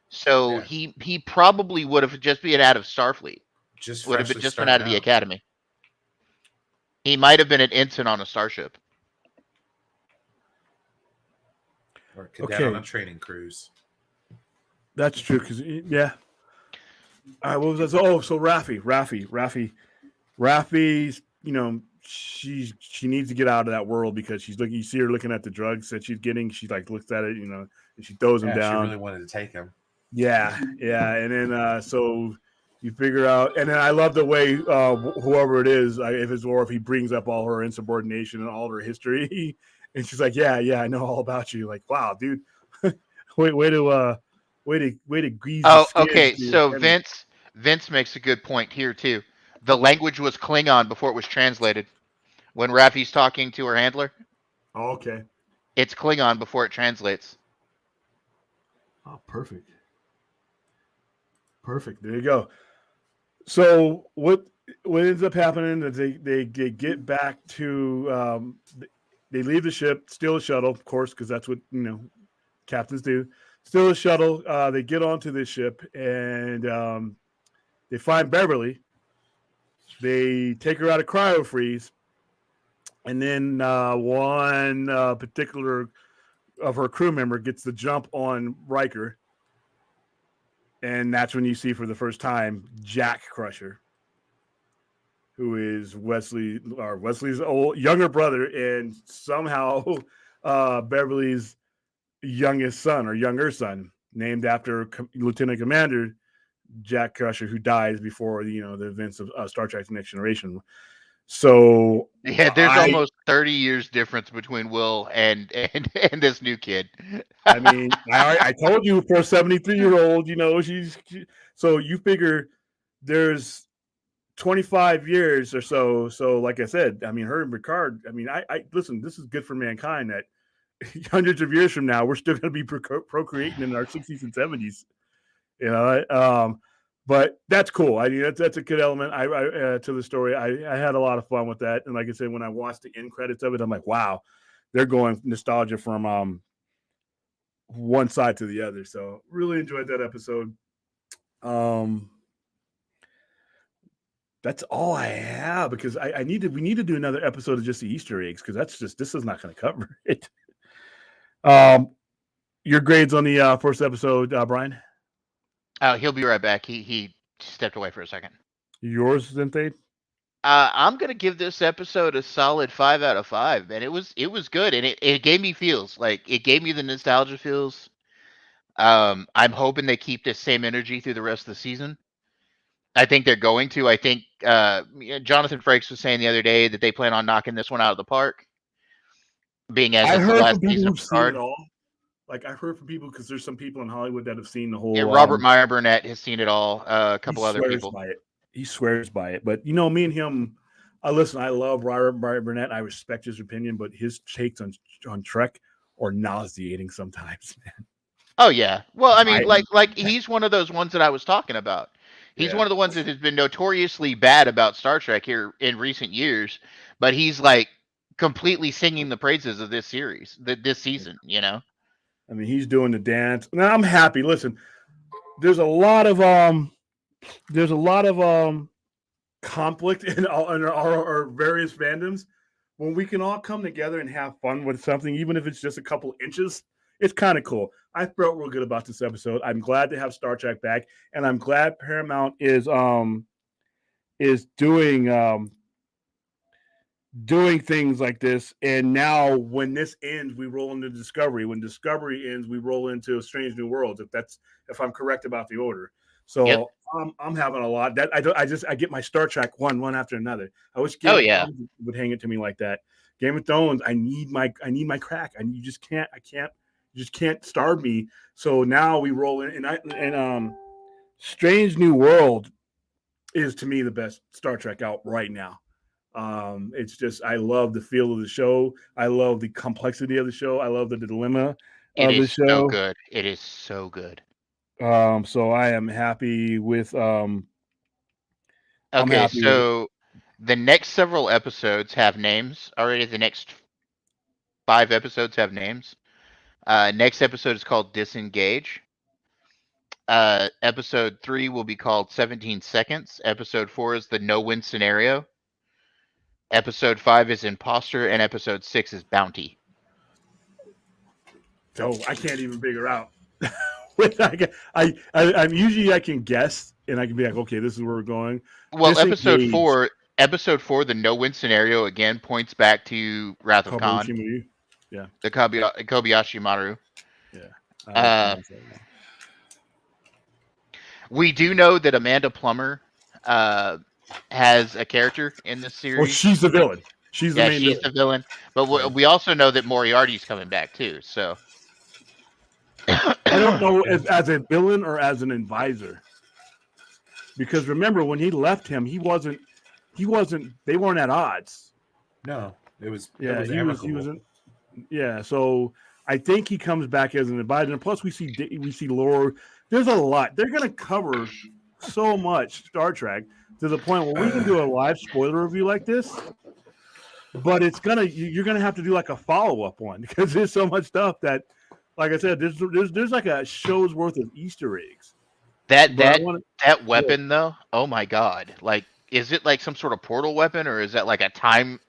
So he probably would have just been out of Starfleet. Would have just been out of the academy. He might have been an ensign on a starship. Or a cadet on a training cruise. That's true, because, yeah. All right, what was that? Oh, so Raffi, she needs to get out of that world because you see her looking at the drugs that she's getting. She looks at it, and she throws them down. She really wanted to take him. Yeah. And then so you figure out, and then I love the way whoever it is, if it's Worf, he brings up all her insubordination and all her history, and she's like, yeah, I know all about you. Like, wow, dude, way to grease. Oh, okay. So Vince makes a good point here too. The language was Klingon before it was translated. When Raffi's talking to her handler. Oh, okay. It's Klingon before it translates. Oh, perfect. There you go. So what ends up happening is they get back to they leave the ship, steal a shuttle, of course, because that's what captains do. Steal a shuttle. They get onto this ship and they find Beverly. They take her out of cryo freeze, and then one particular of her crew member gets the jump on Riker, and that's when you see for the first time Jack Crusher, who is Wesley's younger brother, and somehow Beverly's younger son, named after Lieutenant Commander Jack Crusher, who dies before the events of Star Trek: The Next Generation. So yeah, there's almost 30 years difference between Will and this new kid. I mean, I told you, for a 73-year-old, so you figure there's 25 years or so. So like I said, I mean, her and Picard, I mean, I listen, this is good for mankind that hundreds of years from now, we're still going to be procreating in our 60s and 70s. But that's cool. I mean, that's a good element to the story. I had a lot of fun with that. And like I said, when I watched the end credits of it, I'm like, wow, they're going nostalgia from one side to the other. So really enjoyed that episode. That's all I have, because we need to do another episode of just the Easter eggs, because this is not going to cover it. Your grades on the first episode, Brian? He'll be right back. He stepped away for a second. Yours, then, Thade? I'm gonna give this episode a solid 5 out of 5, and it was good, and it gave me feels. Like, it gave me the nostalgia feels. I'm hoping they keep this same energy through the rest of the season. I think they're going to. I think Jonathan Frakes was saying the other day that they plan on knocking this one out of the park. Being as it's the last season of Picard. Like, I've heard from people, because there's some people in Hollywood that have seen the whole. Yeah, Robert Meyer Burnett has seen it all. A couple other people. He swears by it. But me and him, I love Robert Meyer Burnett. I respect his opinion, but his takes on Trek nauseating sometimes, man. Oh yeah. Well, I mean, I- like he's one of those ones that I was talking about. He's Yeah. one of the ones that has been notoriously bad about Star Trek here in recent years, but he's like completely singing the praises of this series, this season. You know. I mean, he's doing the dance. Now I'm happy. Listen, there's a lot of conflict in our various fandoms. When we can all come together and have fun with something, even if it's just a couple inches, it's kind of cool. I felt real good about this episode. I'm glad to have Star Trek back, and I'm glad Paramount is doing things like this. And now when this ends, we roll into Discovery. When Discovery ends, we roll into Strange New Worlds, if I'm correct about the order. So Yep. I'm having a lot. That I get my Star Trek one after another. I wish Oh, Game of yeah. Thrones would hang it to me like that. Game of Thrones, I need my crack. You just can't starve me. So now we roll in, and Strange New World is to me the best Star Trek out right now. It's just, I love the feel of the show. I love the complexity of the show. I love the dilemma It of the is so show. good. It is so good. So I am happy with I'm Okay, happy with it. so the next several episodes have names already. The next 5 episodes have names. Next episode is called Disengage. Episode 3 will be called 17 Seconds. Episode 4 is the no-win scenario. Episode 5 is Imposter, and episode 6 is Bounty. So I can't even figure out. I'm usually I can guess and I can be like, okay, this is where we're going. Well, Disengage. episode 4, the no-win scenario again points back to Wrath of Khan, Kobayashi. the Kobayashi Maru. Yeah. We do know that Amanda Plummer has a character in this Well, series. she's the villain. She's the main she's the villain. But we also know that Moriarty's coming back too. So I don't know if as a villain or as an advisor. Because remember, when he left him, he wasn't. They weren't at odds. No, it was. Yeah, it was he amicable. wasn't. Yeah, so I think he comes back as an advisor. And plus, we see Laura. There's a lot. They're going to cover so much Star Trek to the point where we can do a live spoiler review like this. But you're gonna have to do like a follow-up one because there's so much stuff that, like I said, there's like a show's worth of Easter eggs. that weapon though, oh my god! Like, is it like some sort of portal weapon, or is that like a time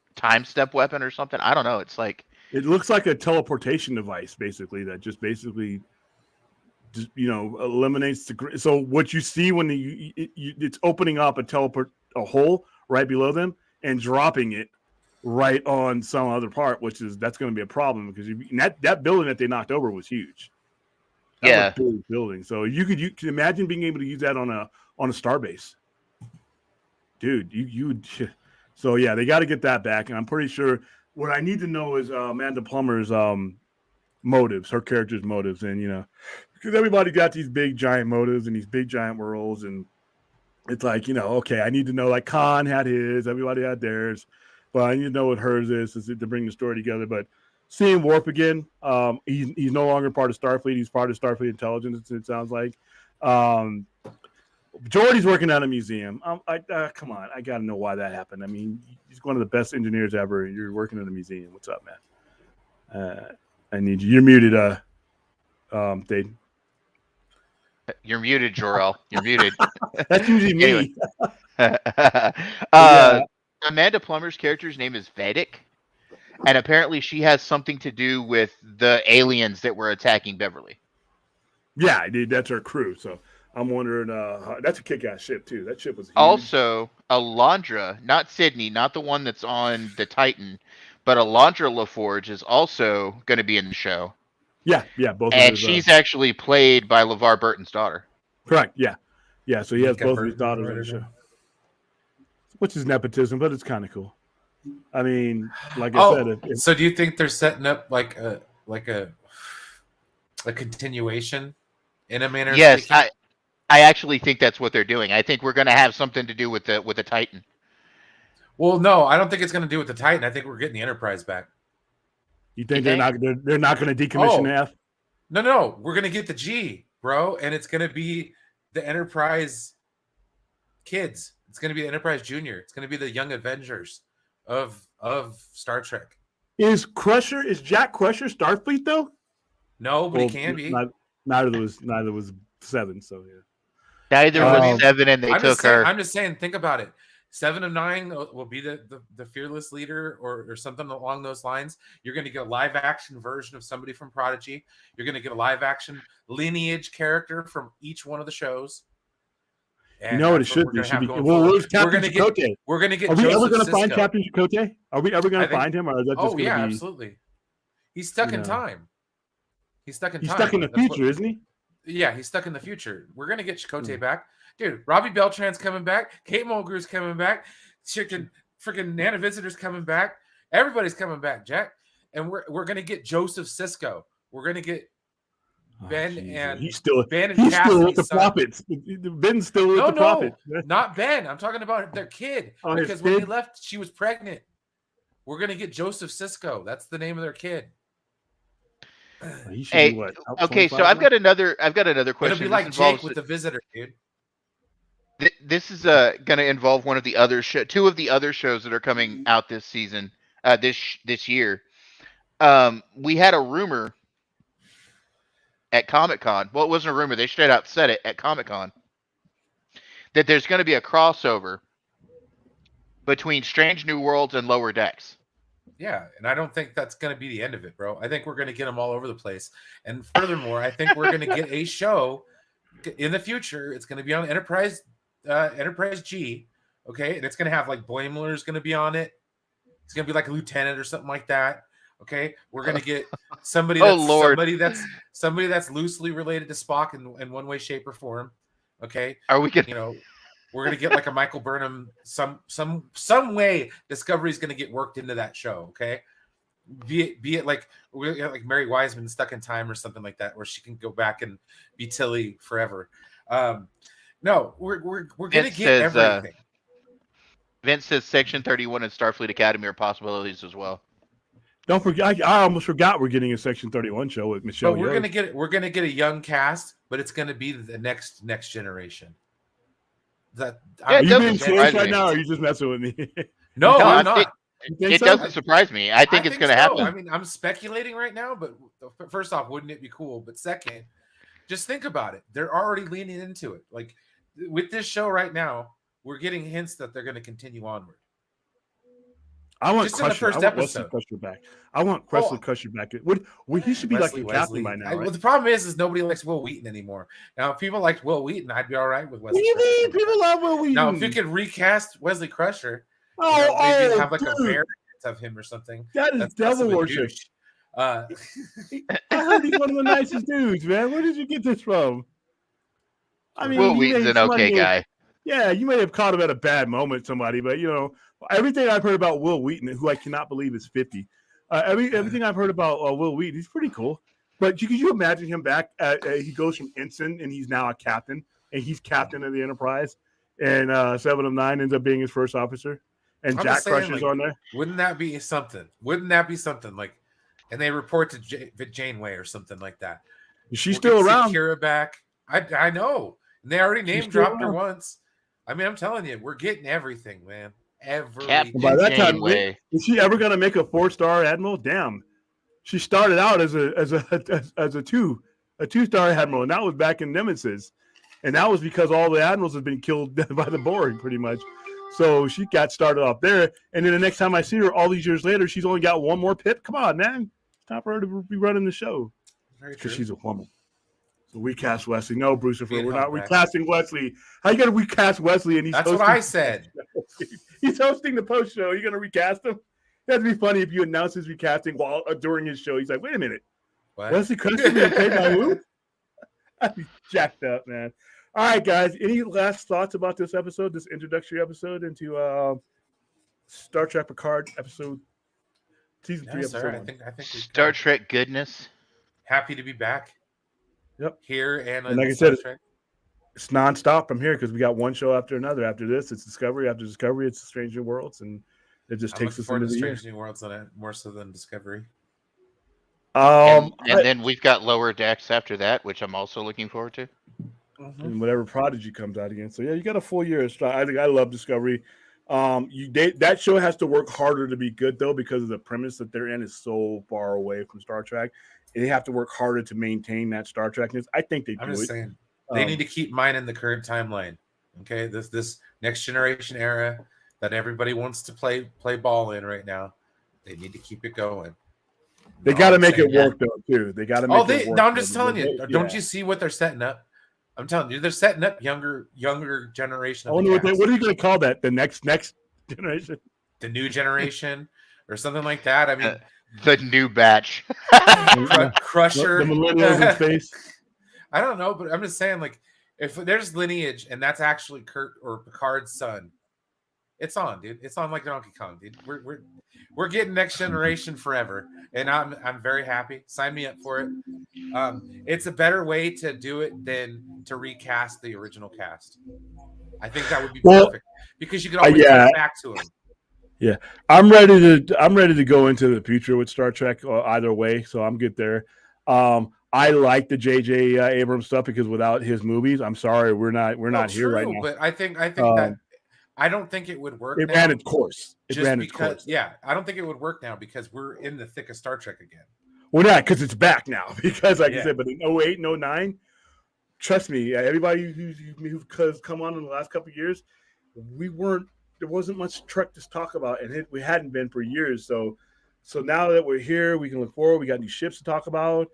step weapon or something? I don't know. It's like, it looks like a teleportation device, basically, that just eliminates the. So what you see when it's opening up a hole right below them and dropping it right on some other part, that's going to be a problem because that building that they knocked over was huge. That was a big building. So you can imagine being able to use that on a starbase, dude. You would. So yeah, they got to get that back, and I'm pretty sure what I need to know is Amanda Plummer's motives, her character's motives, and because everybody got these big giant motives and these big giant worlds, and it's like okay, I need to know, like Khan had his, everybody had theirs. But I need to know what hers is to bring the story together. But seeing Warp again, he's no longer part of Starfleet. He's part of Starfleet Intelligence, it sounds like. Geordi's working at a museum. Come on, I got to know why that happened. I mean, he's one of the best engineers ever. You're working at a museum. What's up, man? I need you. You're muted, Dave. you're muted, Jor-El. You're muted. That's usually me. Yeah. Amanda Plummer's character's name is Vedic, and apparently she has something to do with the aliens that were attacking Beverly. Yeah, dude, that's her crew. So I'm wondering, that's a kick-ass ship too. That ship was huge. Also, Alondra, not Sydney, not the one that's on the Titan, but Alondra LaForge is also going to be in the show. Yeah, both. And she's actually played by LeVar Burton's daughter. Correct. Yeah. So he has both of his daughters on the show. Which is nepotism, but it's kind of cool. I mean, like I said. So do you think they're setting up like a continuation in a manner? Yes, I actually think that's what they're doing. I think we're going to have something to do with the Titan. Well, no, I don't think it's going to do with the Titan. I think we're getting the Enterprise back. You think You they're not going to decommission the F? No, we're gonna get the G, bro, and it's gonna be the Enterprise kids. It's gonna be the Enterprise Junior. It's gonna be the Young Avengers of Star Trek. Is Jack Crusher Starfleet though? No, but he can be. Neither was Seven. So yeah. Neither was Seven, and they took her. I'm just saying. Think about it. 7 of 9 will be the fearless leader or something along those lines. You're going to get a live action version of somebody from Prodigy. You're going to get a live action lineage character from each one of the shows. And you know what it should be? Where's Captain Chakotay? We're going to get. Are we ever going to find Captain Chakotay? Are we ever going to find him, or is that just be... absolutely. He's stuck in time. He's stuck in time. He's stuck in the future, isn't he? Yeah, he's stuck in the future. We're gonna get Chakotay back. Dude, Robbie Beltran's coming back. Kate Mulgrew's coming back. Freaking Nana Visitor's coming back. Everybody's coming back, Jack. And we're gonna get Joseph Sisko. We're gonna get Ben and he's still with the Prophets. Ben's still with the Prophets. Not Ben. I'm talking about their kid. Because when he left, she was pregnant. We're gonna get Joseph Sisko. That's the name of their kid. Hey, okay, so I've got another question. It'll be like Jake with the Visitor, dude. This is going to involve two of the other shows that are coming out this season, this year. We had a rumor at Comic-Con. Well, it wasn't a rumor. They straight out said it at Comic-Con that there's going to be a crossover between Strange New Worlds and Lower Decks. Yeah, and I don't think that's going to be the end of it, bro. I think we're going to get them all over the place. And furthermore, I think we're going to get a show in the future. It's going to be on Enterprise G, okay? And it's going to have like Boimler's going to be on it. It's going to be like a lieutenant or something like that, okay? We're going to get somebody somebody that's loosely related to Spock in one way, shape, or form, okay? Are we going we're gonna get like a Michael Burnham, some way Discovery's gonna get worked into that show, okay? Be it like Mary Wiseman stuck in time or something like that, where she can go back and be Tilly forever. No, we're gonna get everything. Vince says Section 31 and Starfleet Academy are possibilities as well. Don't forget, I almost forgot we're getting a Section 31 show with Michelle. But we're gonna get a young cast, but it's gonna be the next generation. Are you being serious right now, or are you just messing with me? No, I'm not. It doesn't surprise me. I think it's going to happen. I mean, I'm speculating right now, but first off, wouldn't it be cool? But second, just think about it. They're already leaning into it. Like with this show right now, we're getting hints that they're going to continue onward. I want Crusher back. I want Wesley Crusher back. He should be like the captain by now. Right? Well, the problem is nobody likes Will Wheaton anymore. Now, if people liked Will Wheaton, I'd be all right with Wesley. What do you mean? People love Will Wheaton. Now, if you could recast Wesley Crusher, maybe have like a variant of him or something. That is devil worship. I heard he's one of the nicest dudes, man. Where did you get this from? I mean, Will Wheaton's an okay guy. Yeah, you may have caught him at a bad moment, somebody, but everything I've heard about Will Wheaton, who I cannot believe is 50. Everything I've heard about Will Wheaton, he's pretty cool. But could you imagine him back? He goes from ensign and he's now a captain, and he's captain of the Enterprise. And 7 of 9 ends up being his first officer. And Jack Crusher's on there. Wouldn't that be something? Like, and they report to Janeway or something like that. She's still around. Kira back. I know. And they already name dropped her once. I mean, I'm telling you, we're getting everything, man. Everything. By that time, is she ever going to make a 4-star admiral? Damn. She started out as a 2-star admiral, and that was back in Nemesis. And that was because all the admirals had been killed by the Borg, pretty much. So she got started off there. And then the next time I see her, all these years later, she's only got one more pip. Come on, man. Stop her to be running the show. Because she's a woman. So recast Wesley. No, Brucifer, we're not recasting Wesley. How you going to recast Wesley? And that's what I said. He's hosting the post show. You're going to recast him? That'd be funny if you announce his recasting during his show. He's like, wait a minute. What? Wesley Crusher being played by who? I'd be jacked up, man. All right, guys. Any last thoughts about this episode, this introductory episode into Star Trek Picard episode season 3 episode? I think Star Trek goodness. Happy to be back. Yep. Here and like I said, it's nonstop from here because we got one show after another. After this, it's Discovery. After Discovery, it's Strange New Worlds, and it just takes us into the Strange New Worlds on it more so than Discovery. And then we've got Lower Decks after that, which I'm also looking forward to. And whatever Prodigy comes out again. So yeah, you got a full year of Star. I think I love Discovery. That show has to work harder to be good though, because of the premise that they're in is so far away from Star Trek. They have to work harder to maintain that Star Trekness. I think they do. I'm just saying they need to keep mine in the current timeline. Okay, this next generation era that everybody wants to play ball in right now. They need to keep it going. They got to make it work though too. They got to make it work. No, I'm just telling you. Don't you see what they're setting up? I'm telling you, they're setting up younger generation. What are you going to call that? The next generation, the new generation, or something like that. I mean, the new batch, Crusher, the millennials in space. I don't know, but I'm just saying, like, if there's lineage and that's actually Kurt or Picard's son, it's on, dude. It's on like Donkey Kong, dude. We're getting next generation forever, and I'm very happy. Sign me up for it. It's a better way to do it than to recast the original cast. I think that would be perfect because you can always get back to them. Yeah, I'm ready to go into the future with Star Trek either way, so I'm good there. I like the J.J. Abrams stuff because without his movies, I'm sorry, we're not here right now. But I think that I don't think it would work. It ran its course. Yeah, I don't think it would work now because we're in the thick of Star Trek again. We're not, because it's back now. Because, like you said, but in 08 and 09, trust me, everybody who's come on in the last couple of years, there wasn't much Trek to talk about, and we hadn't been for years. So now that we're here, we can look forward. We got new ships to talk about.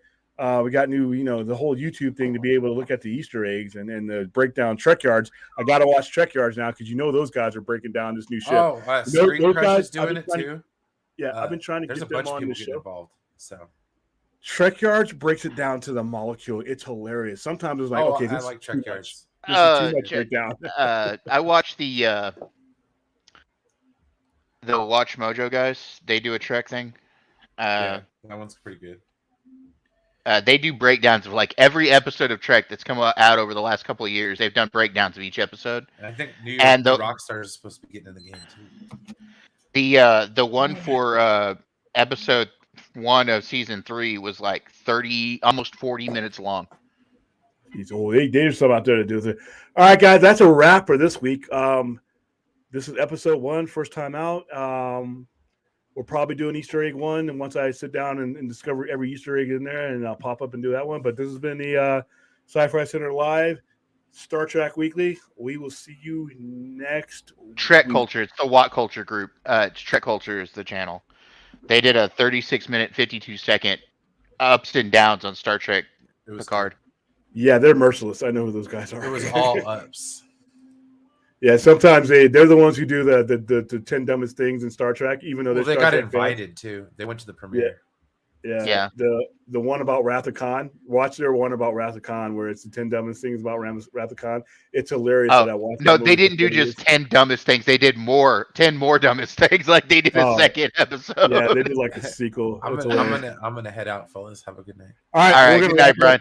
We got new, the whole YouTube thing to be able to look at the Easter eggs and the breakdown Trek Yards. I got to watch Trek Yards now because those guys are breaking down this new ship. Oh, Screen Crush is doing it too. I've been trying to get them on the show. Involved, so Trek Yards breaks it down to the molecule. It's hilarious. Sometimes it's like, okay, I like Trek Yards. This is too much breakdown. I watched the Watch Mojo guys. They do a Trek thing. Yeah, that one's pretty good. They do breakdowns of like every episode of Trek that's come out over the last couple of years. They've done breakdowns of each episode. And I think New York Rockstars is supposed to be getting in the game too. The one for episode 1 of season 3 was like 30, almost 40 minutes long. There's some out there to do with it. All right, guys, that's a wrap for this week. This is episode 1, first time out. We'll probably do an Easter egg one, and once I sit down and discover every Easter egg in there, and I'll pop up and do that one. But this has been the Sci-Fi Center Live Star Trek Weekly. We will see you next Trek week. Culture. It's the Watt Culture group. Trek Culture is the channel. They did a 36-minute, 52-second ups and downs on Star Trek Picard. Yeah, they're merciless. I know who those guys are. It was all ups. Yeah, sometimes they're the ones who do the 10 dumbest things in Star Trek, even though they got invited too. They went to the premiere. Yeah. The one about Wrath of Khan. Watch their one about Wrath of Khan, where it's the 10 dumbest things about Wrath of Khan. It's hilarious that I watched. No, they didn't do just 10 dumbest things. They did 10 more dumbest things. Like they did a second episode. Yeah, they did like a sequel. I'm gonna head out, fellas. Have a good night. All right, good night, Brian.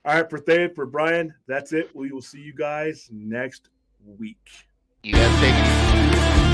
All right, for Brian, that's it. We will see you guys next week. You guys take it.